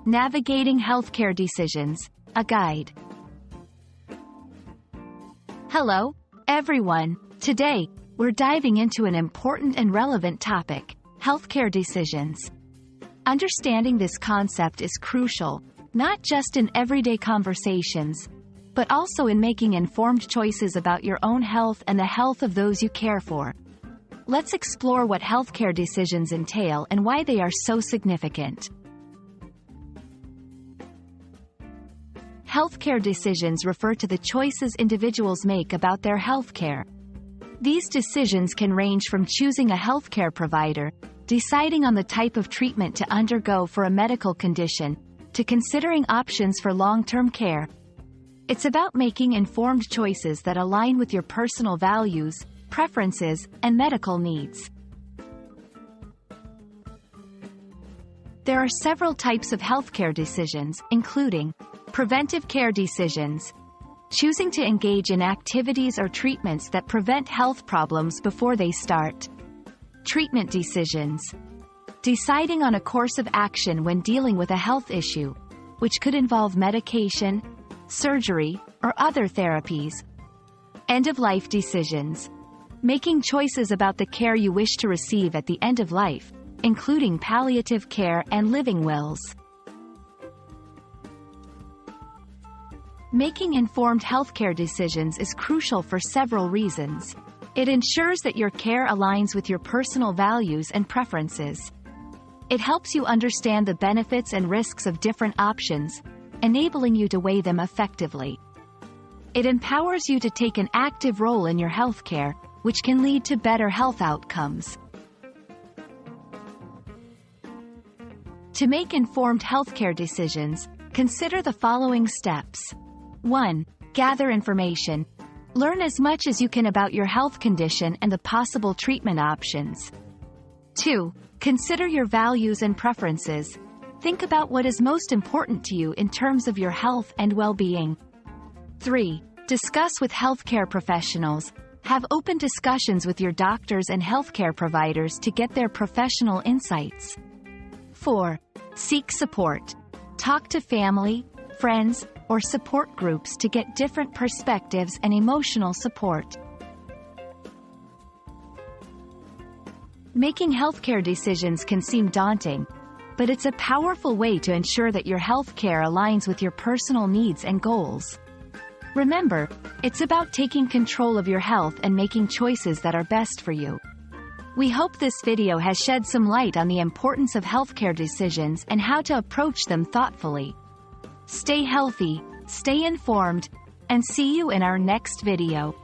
Navigating Healthcare Decisions, a guide. Hello, everyone. Today, we're diving into an important and relevant topic, healthcare decisions. Understanding this concept is crucial, not just in everyday conversations, but also in making informed choices about your own health and the health of those you care for. Let's explore what healthcare decisions entail and why they are so significant. Healthcare decisions refer to the choices individuals make about their healthcare. These decisions can range from choosing a healthcare provider, deciding on the type of treatment to undergo for a medical condition, to considering options for long-term care. It's about making informed choices that align with your personal values, preferences, and medical needs. There are several types of healthcare decisions, including preventive care decisions, choosing to engage in activities or treatments that prevent health problems before they start. Treatment decisions, deciding on a course of action when dealing with a health issue, which could involve medication, surgery, or other therapies. End-of-life decisions, making choices about the care you wish to receive at the end of life, including palliative care and living wills. Making informed healthcare decisions is crucial for several reasons. It ensures that your care aligns with your personal values and preferences. It helps you understand the benefits and risks of different options, enabling you to weigh them effectively. It empowers you to take an active role in your healthcare, which can lead to better health outcomes. To make informed healthcare decisions, consider the following steps. 1. Gather information. Learn as much as you can about your health condition and the possible treatment options. 2. Consider your values and preferences. Think about what is most important to you in terms of your health and well-being. 3. Discuss with healthcare professionals. Have open discussions with your doctors and healthcare providers to get their professional insights. 4. Seek support. Talk to family, friends, or support groups to get different perspectives and emotional support. Making healthcare decisions can seem daunting, but it's a powerful way to ensure that your healthcare aligns with your personal needs and goals. Remember, it's about taking control of your health and making choices that are best for you. We hope this video has shed some light on the importance of healthcare decisions and how to approach them thoughtfully. Stay healthy, stay informed, and see you in our next video.